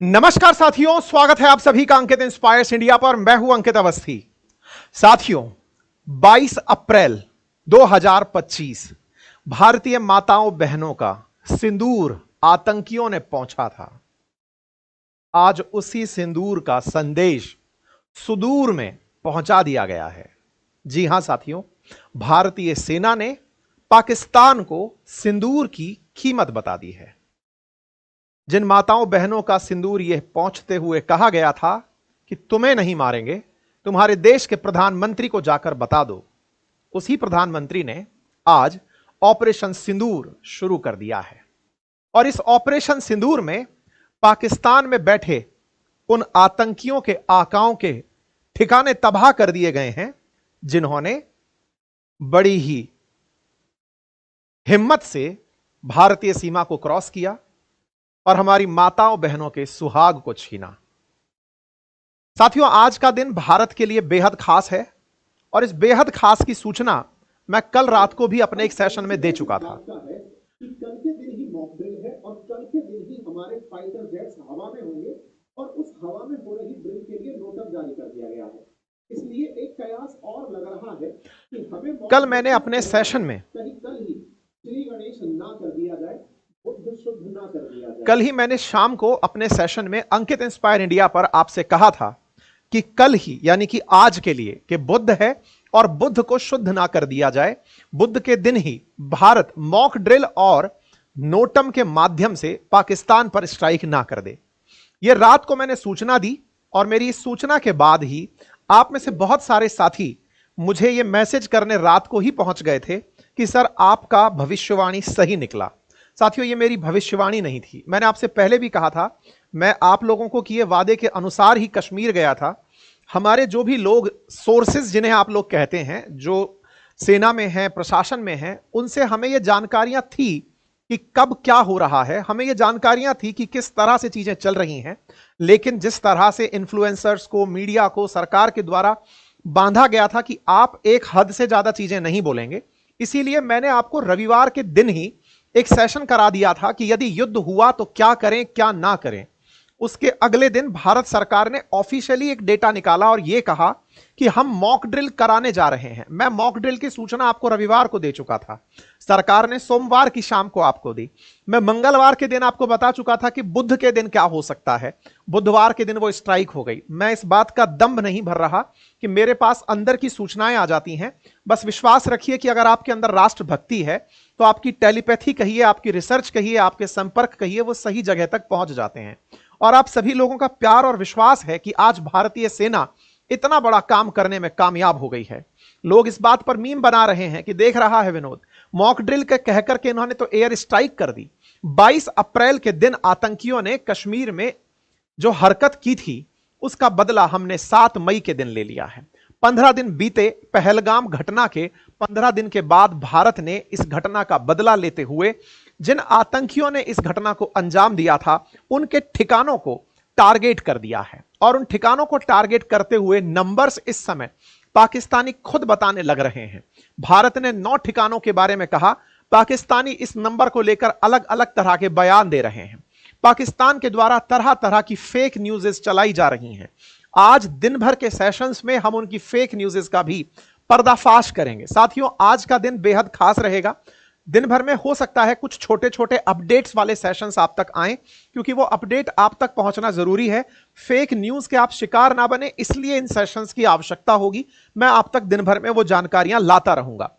नमस्कार साथियों, स्वागत है आप सभी का अंकित इंस्पायर्स इंडिया पर। मैं हूं अंकित अवस्थी। साथियों, 22 अप्रैल 2025 भारतीय माताओं बहनों का सिंदूर आतंकियों ने पहुंचा था। आज उसी सिंदूर का संदेश सुदूर में पहुंचा दिया गया है। जी हां साथियों, भारतीय सेना ने पाकिस्तान को सिंदूर की कीमत बता दी है। जिन माताओं बहनों का सिंदूर यह पहुंचते हुए कहा गया था कि तुम्हें नहीं मारेंगे, तुम्हारे देश के प्रधानमंत्री को जाकर बता दो, उसी प्रधानमंत्री ने आज ऑपरेशन सिंदूर शुरू कर दिया है। और इस ऑपरेशन सिंदूर में पाकिस्तान में बैठे उन आतंकियों के आकाओं के ठिकाने तबाह कर दिए गए हैं, जिन्होंने बड़ी ही हिम्मत से भारतीय सीमा को क्रॉस किया और हमारी माताओं बहनों के सुहाग को छीना। साथियों, आज का दिन भारत के लिए बेहद खास है और इस बेहद खास की सूचना मैं कल रात को भी अपने एक सेशन में दे चुका था। कल के दिन ही मॉक ड्रिल है और कल के दिन ही हमारे फाइटर जेट्स हवा में होंगे और उस हवा में हो रही ड्रिल के लिए नोटम जारी कर दिया गया है। इसलिए एक कयास और लग रहा है कि हमें कल मैंने अपने सेशन में कल ही श्री गणेश ना कर दिया जाए, बुद्ध शुद्ध ना कर दिया जाए। कल ही मैंने शाम को अपने सेशन में अंकित इंस्पायर इंडिया पर आपसे कहा था कि कल ही यानी कि आज के लिए कि बुद्ध है और बुद्ध को शुद्ध ना कर दिया जाए, बुद्ध के दिन ही भारत मॉक ड्रिल और नोटम के माध्यम से पाकिस्तान पर स्ट्राइक ना कर दे। यह रात को मैंने सूचना दी और मेरी इस सूचना के बाद ही आप में से बहुत सारे साथी मुझे यह मैसेज करने रात को ही पहुंच गए थे कि सर आपका भविष्यवाणी सही निकला। साथियों, ये मेरी भविष्यवाणी नहीं थी। मैंने आपसे पहले भी कहा था, मैं आप लोगों को किए वादे के अनुसार ही कश्मीर गया था। हमारे जो भी लोग सोर्सेज जिन्हें आप लोग कहते हैं, जो सेना में हैं, प्रशासन में हैं, उनसे हमें ये जानकारियां थी कि कब क्या हो रहा है, हमें ये जानकारियां थी कि किस तरह से चीजें चल रही हैं। लेकिन जिस तरह से इन्फ्लुएंसर्स को, मीडिया को सरकार के द्वारा बांधा गया था कि आप एक हद से ज्यादा चीजें नहीं बोलेंगे, इसीलिए मैंने आपको रविवार के दिन ही एक सेशन करा दिया था कि यदि युद्ध हुआ तो क्या करें क्या ना करें। उसके अगले दिन भारत सरकार ने ऑफिशियली एक डेटा निकाला और यह कहा कि हम मॉक ड्रिल कराने जा रहे हैं। मैं मॉक ड्रिल की सूचना आपको रविवार को दे चुका था, सरकार ने सोमवार की शाम को आपको दी। मैं मंगलवार के दिन आपको बता चुका था कि बुध के दिन क्या हो सकता है। बुधवार के दिन वो स्ट्राइक हो गई। मैं इस बात का दम्भ नहीं भर रहा कि मेरे पास अंदर की सूचनाएं आ जाती हैं। बस विश्वास रखिए कि अगर आपके अंदर राष्ट्रभक्ति है तो आपकी टेलीपैथी कहिए, आपकी रिसर्च कहिए, आपके संपर्क कहिए, वो सही जगह तक पहुंच जाते हैं। और आप सभी लोगों का प्यार और विश्वास है कि आज भारतीय सेना इतना बड़ा काम करने में कामयाब हो गई है। लोग इस बात पर मीम बना रहे हैं कि देख रहा है विनोद, मॉक ड्रिल के कहकर के इन्होंने तो एयर स्ट्राइक कर दी। 22 अप्रैल के दिन आतंकियों ने कश्मीर में जो हरकत की थी उसका बदला हमने 7 मई के दिन ले लिया है। 15 दिन बीते पहलगाम घटना के 15 दिन के बाद भारत ने इस घटना का बदला लेते हुए जिन आतंकियों ने इस घटना को अंजाम दिया था उनके ठिकानों को टारगेट कर दिया है। और उन ठिकानों को टारगेट करते हुए नंबर्स इस समय पाकिस्तानी खुद बताने लग रहे हैं। भारत ने 9 ठिकानों के बारे में कहा, पाकिस्तानी इस नंबर को लेकर अलग अलग तरह के बयान दे रहे हैं। पाकिस्तान के द्वारा तरह तरह की फेक न्यूज़ेस चलाई जा रही हैं। आज दिन भर के सेशंस में हम उनकी फेक न्यूज़ेस का भी पर्दाफाश करेंगे। साथियों, आज का दिन बेहद खास रहेगा। दिन भर में हो सकता है कुछ छोटे छोटे अपडेट्स वाले सेशंस आप तक आएं, क्योंकि वो अपडेट आप तक पहुंचना जरूरी है। फेक न्यूज़ के आप शिकार ना बने, इसलिए इन सेशंस की आवश्यकता होगी। मैं आप तक दिन भर में वो जानकारियां लाता रहूंगा।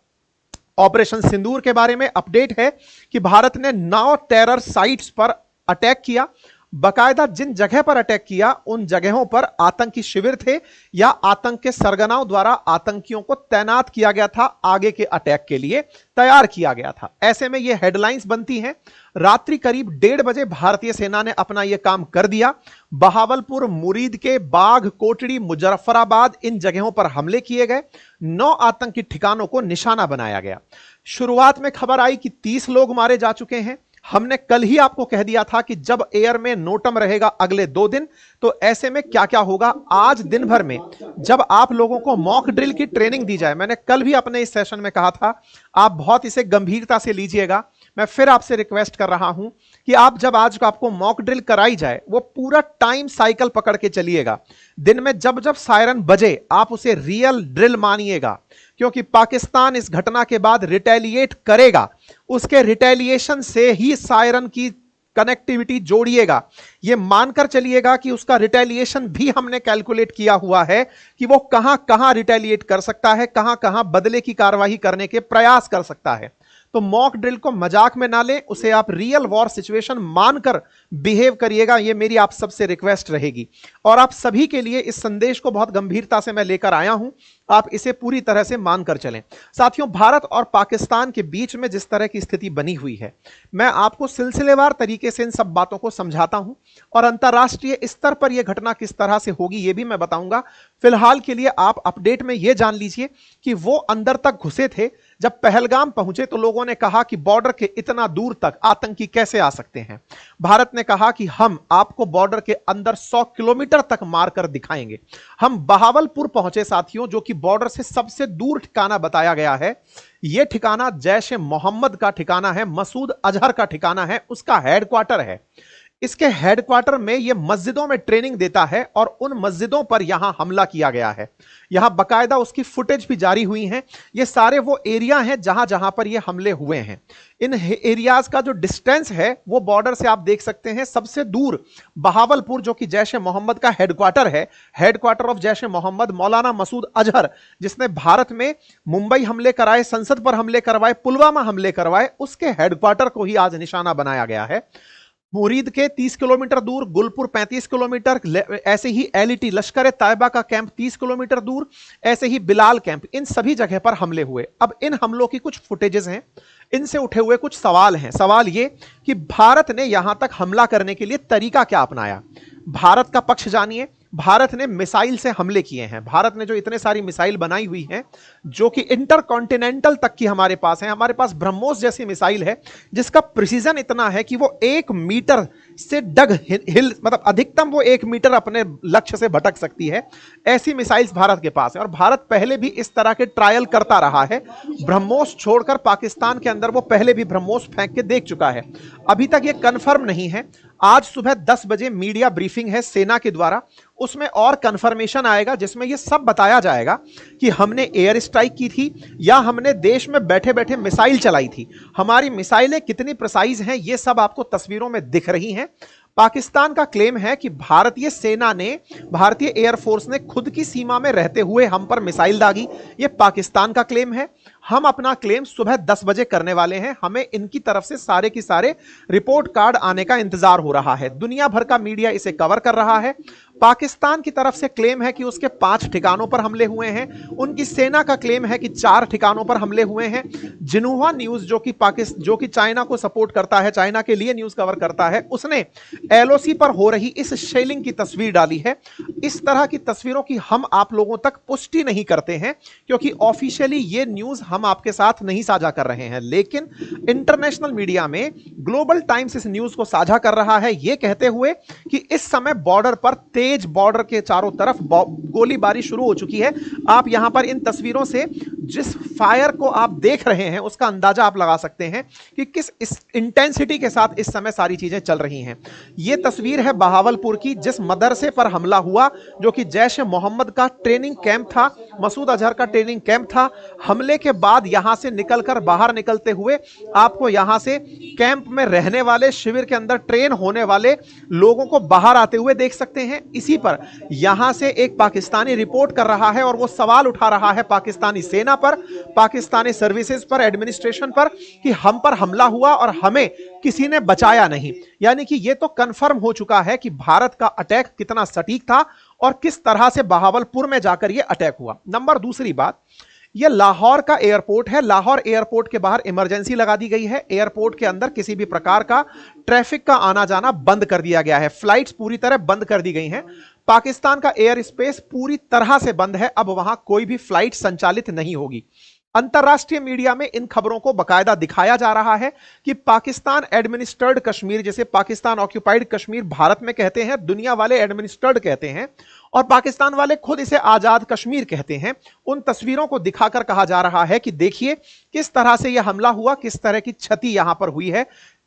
ऑपरेशन सिंदूर के बारे में अपडेट है कि भारत ने 9 टेरर साइट्स पर अटैक किया। बाकायदा जिन जगह पर अटैक किया उन जगहों पर आतंकी शिविर थे या आतंक के सरगनाओं द्वारा आतंकियों को तैनात किया गया था, आगे के अटैक के लिए तैयार किया गया था। ऐसे में ये हेडलाइंस बनती हैं। रात्रि करीब 1:30 बजे भारतीय सेना ने अपना यह काम कर दिया। बहावलपुर, मुरीद के बाघ, कोटड़ी, मुजफ्फराबाद, इन जगहों पर हमले किए गए। 9 आतंकी ठिकानों को निशाना बनाया गया। शुरुआत में खबर आई कि 30 लोग मारे जा चुके हैं। हमने कल ही आपको कह दिया था कि जब एयर में नोटम रहेगा अगले 2 दिन, तो ऐसे में क्या क्या होगा। आज दिन भर में जब आप लोगों को मॉक ड्रिल की ट्रेनिंग दी जाए, मैंने कल भी अपने इस सेशन में कहा था, आप बहुत इसे गंभीरता से लीजिएगा। मैं फिर आपसे रिक्वेस्ट कर रहा हूं कि आप जब आज को आपको मॉक ड्रिल कराई जाए वो पूरा टाइम साइकिल पकड़ के चलिएगा। दिन में जब जब सायरन बजे आप उसे रियल ड्रिल मानिएगा, क्योंकि पाकिस्तान इस घटना के बाद रिटेलिएट करेगा। उसके रिटेलिएशन से ही सायरन की कनेक्टिविटी जोड़िएगा। यह मानकर चलिएगा कि उसका रिटेलिएशन भी हमने कैलकुलेट किया हुआ है कि वो कहां कहां रिटेलिएट कर सकता है, कहां कहां बदले की कार्रवाई करने के प्रयास कर सकता है। तो मॉक ड्रिल को मजाक में ना लें, उसे आप रियल वॉर सिचुएशन मानकर बिहेव करिएगा। यह मेरी आप सबसे रिक्वेस्ट रहेगी और आप सभी के लिए इस संदेश को बहुत गंभीरता से मैं लेकर आया हूं। आप इसे पूरी तरह से मानकर चलें। साथियों, भारत और पाकिस्तान के बीच में जिस तरह की स्थिति बनी हुई है, मैं आपको सिलसिलेवार तरीके से इन सब बातों को समझाता हूं और अंतर्राष्ट्रीय स्तर पर यह घटना किस तरह से होगी यह भी मैं बताऊंगा। फिलहाल के लिए आप अपडेट में यह जान लीजिए कि वो अंदर तक घुसे थे। जब पहलगाम पहुंचे तो लोगों ने कहा कि बॉर्डर के इतना दूर तक आतंकी कैसे आ सकते हैं। भारत ने कहा कि हम आपको बॉर्डर के अंदर 100 किलोमीटर तक मारकर दिखाएंगे। हम बहावलपुर पहुंचे साथियों, जो कि बॉर्डर से सबसे दूर ठिकाना बताया गया है। यह ठिकाना जैश ए मोहम्मद का ठिकाना है, मसूद अजहर का ठिकाना है, उसका हेडक्वार्टर है। इसके हेडक्वार्टर में यह मस्जिदों में ट्रेनिंग देता है और उन मस्जिदों पर यहां हमला किया गया है। यहां बकायदा उसकी फुटेज भी जारी हुई हैं। ये सारे वो एरिया हैं जहां जहां पर ये हमले हुए हैं। इन एरियाज का जो डिस्टेंस है वो बॉर्डर से आप देख सकते हैं। सबसे दूर बहावलपुर, जो कि जैश ए मोहम्मद का हेडक्वार्टर है, हेडक्वार्टर ऑफ जैश ए मोहम्मद, मौलाना मसूद अजहर, जिसने भारत में मुंबई हमले कराए, संसद पर हमले करवाए, पुलवामा हमले करवाए, उसके हेडक्वार्टर को ही आज निशाना बनाया गया है। मुरीद के 30 किलोमीटर दूर, गुलपुर 35 किलोमीटर, ऐसे ही एलईटी लश्कर तैयबा का कैंप 30 किलोमीटर दूर, ऐसे ही बिलाल कैंप, इन सभी जगह पर हमले हुए। अब इन हमलों की कुछ फुटेजेस हैं, इनसे उठे हुए कुछ सवाल हैं। सवाल ये कि भारत ने यहां तक हमला करने के लिए तरीका क्या अपनाया। भारत का पक्ष जानिए। भारत ने मिसाइल से हमले किए हैं। भारत ने जो इतने सारी मिसाइल बनाई हुई हैं, जो कि इंटरकॉन्टिनेंटल तक की हमारे पास है। हमारे पास ब्रह्मोस जैसी मिसाइल है जिसका प्रिसीजन इतना है कि वो 1 मीटर से डग हिल, मतलब अधिकतम वो 1 मीटर अपने लक्ष्य से भटक सकती है। ऐसी मिसाइल्स भारत के पास है और भारत पहले भी इस तरह के ट्रायल करता रहा है। ब्रह्मोस छोड़कर पाकिस्तान के अंदर वो पहले भी ब्रह्मोस फेंक के देख चुका है। अभी तक ये कंफर्म नहीं है। आज सुबह 10 बजे मीडिया ब्रीफिंग है सेना के द्वारा, उसमें और कंफर्मेशन आएगा जिसमें यह सब बताया जाएगा कि हमने एयर स्ट्राइक की थी या हमने देश में बैठे बैठे मिसाइल चलाई थी। हमारी मिसाइलें कितनी प्रिसाइज हैं ये सब आपको तस्वीरों में दिख रही हैं। पाकिस्तान का क्लेम है कि भारतीय सेना ने, भारतीय एयरफोर्स ने खुद की सीमा में रहते हुए हम पर मिसाइल दागी। यह पाकिस्तान का क्लेम है। हम अपना क्लेम सुबह 10 बजे करने वाले हैं। हमें इनकी तरफ से सारे की सारे रिपोर्ट कार्ड आने का इंतजार हो रहा है। दुनिया भर का मीडिया इसे कवर कर रहा है। पाकिस्तान की तरफ से क्लेम है कि उसके 5 ठिकानों पर हमले हुए हैं। उनकी सेना का क्लेम है कि 4 ठिकानों पर हमले हुए हैं। जिन्हुआ न्यूज, जो कि चाइना को सपोर्ट करता है, चाइना के लिए न्यूज कवर करता है, उसने एलओसी पर हो रही इस शेलिंग की तस्वीर डाली है। इस तरह की तस्वीरों की हम आप लोगों तक पुष्टि नहीं करते हैं क्योंकि ऑफिशियली ये न्यूज हम आपके साथ नहीं साझा कर रहे हैं, लेकिन इंटरनेशनल मीडिया में ग्लोबल टाइम्स इस न्यूज को साझा कर रहा है, यह कहते हुए कि इस समय बॉर्डर पर तेज, बॉर्डर के चारों तरफ गोलीबारी शुरू हो चुकी है। आप यहां पर इन तस्वीरों से जिस फायर को आप देख रहे हैं उसका अंदाजा आप लगा सकते हैं कि किस इस इंटेंसिटी के साथ इस समय सारी चीजें चल रही हैं। यह तस्वीर है बहावलपुर की, जिस मदरसे पर हमला हुआ, जो कि जैश ए मोहम्मद का ट्रेनिंग कैंप था, मसूद अजहर का ट्रेनिंग कैंप था। हमले के बाद यहां से निकलकर बाहर निकलते हुए आपको यहां से कैंप में रहने वाले, शिविर के अंदर ट्रेन होने वाले लोगों को बाहर आते हुए देख सकते हैं। इसी पर यहां से एक पाकिस्तानी रिपोर्ट कर रहा है और वो सवाल उठा रहा है पाकिस्तानी सेना पर, पाकिस्तानी सर्विसेज पर, एडमिनिस्ट्रेशन पर कि हम पर हमला हुआ और हमें किसी ने बचाया नहीं। यानी कि यह तो कंफर्म हो चुका है कि भारत का अटैक कितना सटीक था और किस तरह से बहावलपुर में जाकर यह अटैक हुआ। नंबर दूसरी बात, यह लाहौर का एयरपोर्ट है। लाहौर एयरपोर्ट के बाहर इमरजेंसी लगा दी गई है। एयरपोर्ट के अंदर किसी भी प्रकार का ट्रैफिक का आना जाना बंद कर दिया गया है। फ्लाइट्स पूरी तरह बंद कर दी गई हैं। पाकिस्तान का एयर स्पेस पूरी तरह से बंद है। अब वहां कोई भी फ्लाइट संचालित नहीं होगी। अंतरराष्ट्रीय मीडिया में इन खबरों को बकायदा दिखाया जा रहा है कि पाकिस्तान एडमिनिस्ट्रेड कश्मीर, जैसे पाकिस्तान ऑक्यूपाइड कश्मीर भारत में कहते हैं, दुनिया वाले एडमिनिस्ट्रेड कहते हैं और पाकिस्तान वाले खुद इसे आजाद कश्मीर कहते हैं। उन तस्वीरों को दिखाकर कहा जा रहा है कि देखिए किस तरह से यह हमला हुआ, किस तरह की क्षति यहां पर हुई है।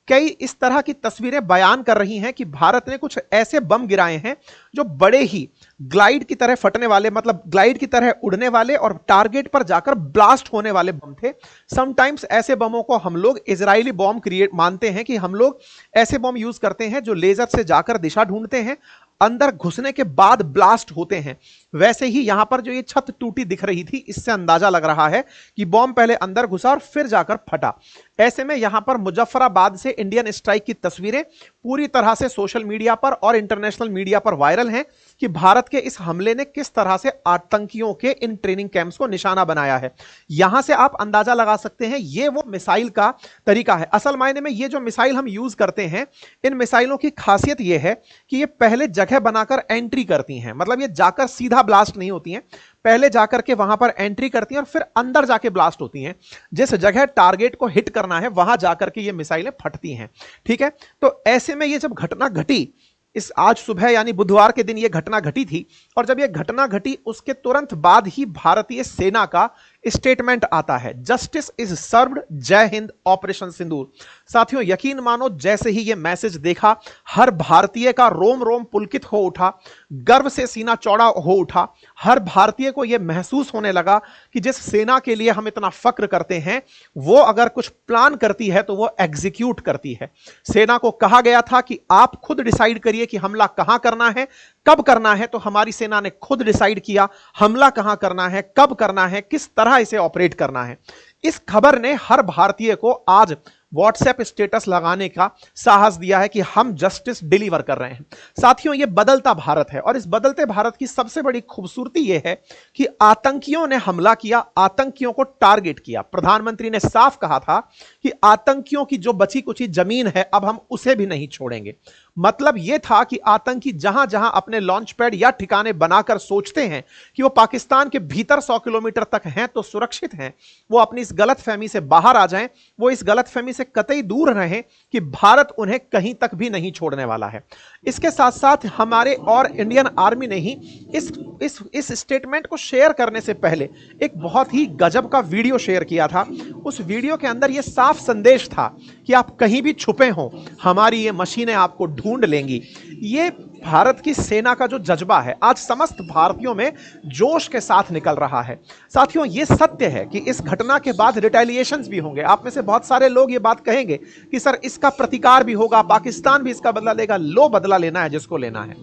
कई इस तरह की तस्वीरें बयान कर रही हैं कि भारत ने कुछ ऐसे बम गिराए हैं जो बड़े ही ग्लाइड की तरह फटने वाले, मतलब ग्लाइड की तरह उड़ने वाले और टारगेट पर जाकर ब्लास्ट होने वाले बम थे। समटाइम्स ऐसे बमों को हम लोग इजरायली बम क्रिएट मानते हैं कि हम लोग ऐसे बम यूज करते हैं जो लेजर से जाकर दिशा ढूंढते हैं, अंदर घुसने के बाद ब्लास्ट होते हैं। वैसे ही यहां पर जो ये छत टूटी दिख रही थी, इससे अंदाजा लग रहा है कि बॉम्ब पहले अंदर घुसा और फिर जाकर फटा। ऐसे में यहां पर मुजफ्फराबाद से इंडियन स्ट्राइक की तस्वीरें पूरी तरह से सोशल मीडिया पर और इंटरनेशनल मीडिया पर वायरल हैं कि भारत के इस हमले ने किस तरह से आतंकियों के इन ट्रेनिंग कैंप्स को निशाना बनाया है। यहां से आप अंदाजा लगा सकते हैं ये वो मिसाइल का तरीका है। असल मायने में ये जो मिसाइल हम यूज करते हैं, इन मिसाइलों की खासियत ये है कि ये पहले जगह बनाकर एंट्री करती हैं, मतलब ये जाकर सीधा ब्लास्ट नहीं होती हैं, पहले जाकर के वहां पर एंट्री करती हैं और फिर अंदर जाके ब्लास्ट होती हैं। जिस जगह टारगेट को हिट करना है वहां जाकर के ये मिसाइलें फटती हैं। ठीक है, तो ऐसे में ये जब घटना घटी, इस आज सुबह यानी बुधवार के दिन ये घटना घटी थी, और जब ये घटना घटी उसके तुरंत बाद ही भारतीय सेना का स्टेटमेंट आता है, जस्टिस इज सर्व्ड, जय हिंद, ऑपरेशन सिंदूर। साथियों यकीन मानो जैसे ही ये मैसेज देखा, हर भारतीय का रोम रोम पुलकित हो उठा, गर्व से सीना चौड़ा हो उठा। हर भारतीय को यह महसूस होने लगा कि जिस सेना के लिए हम इतना फक्र करते हैं, वो अगर कुछ प्लान करती है तो वो एग्जीक्यूट करती है। सेना को कहा गया था कि आप खुद डिसाइड करिए कि हमला कहां करना है, कब करना है, तो हमारी सेना ने खुद डिसाइड किया हमला कहां करना है, कब करना है, किस तरह इसे ऑपरेट करना है। इस खबर ने हर भारतीय को आज व्हाट्सएप स्टेटस लगाने का साहस दिया है कि हम जस्टिस डिलीवर कर रहे हैं। साथियों ये बदलता भारत है और इस बदलते भारत की सबसे बड़ी खूबसूरती यह है कि आतंकियों ने हमला किया, आतंकियों को टारगेट किया। प्रधानमंत्री ने साफ कहा था कि आतंकियों की जो बची कुची जमीन है अब हम उसे भी नहीं छोड़ेंगे। मतलब यह था कि आतंकी जहां जहां अपने लॉन्च पैड या ठिकाने बनाकर सोचते हैं कि वो पाकिस्तान के भीतर 100 किलोमीटर तक हैं तो सुरक्षित हैं, वो अपनी इस गलतफहमी से बाहर आ जाएं, वो इस गलतफहमी से कतई दूर रहें कि भारत उन्हें कहीं तक भी नहीं छोड़ने वाला है। इसके साथ साथ हमारे और इंडियन आर्मी ने ही इस स्टेटमेंट को शेयर करने से पहले एक बहुत ही गजब का वीडियो शेयर किया था। उस वीडियो के अंदर यह साफ संदेश था कि आप कहीं भी छुपे हो, हमारी ये मशीनें आपको ढूंढ लेंगी। ये भारत की सेना का जो जज्बा है आज समस्त भारतीयों में जोश के साथ निकल रहा है। साथियों ये सत्य है कि इस घटना के बाद रिटेलिएशंस भी होंगे। आप में से बहुत सारे लोग ये बात कहेंगे कि सर इसका प्रतिकार भी होगा, पाकिस्तान भी इसका बदला लेगा। लो, बदला लेना है जिसको लेना है।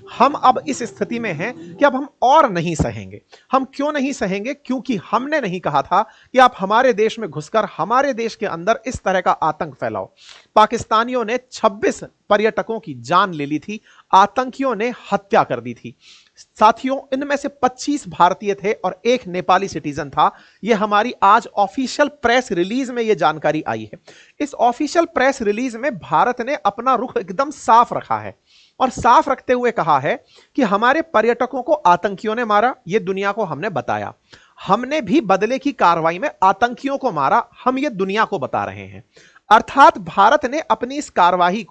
हम अब इस स्थिति में हैं कि अब हम और नहीं सहेंगे। हम क्यों नहीं सहेंगे? क्योंकि हमने नहीं कहा था कि आप हमारे देश में घुसकर हमारे देश के अंदर इस तरह का आतंक फैलाओ। पाकिस्तानियों ने 26 पर्यटकों की जान ले ली थी, आतंकियों ने हत्या कर दी थी। साथियों इनमें से 25 भारतीय थे और एक नेपाली सिटीजन था। यह हमारी आज ऑफिशियल प्रेस रिलीज में यह जानकारी आई है। इस ऑफिशियल प्रेस रिलीज में भारत ने अपना रुख एकदम साफ रखा है और साफ रखते हुए कहा है कि हमारे पर्यटकों को आतंकियों ने मारा, यह दुनिया को हमने बताया। हमने भी बदले की कार्रवाई में आतंकियों को मारा, हम यह दुनिया को बता रहे हैं। अर्थात भारत ने अपनी इस कार्रवाई को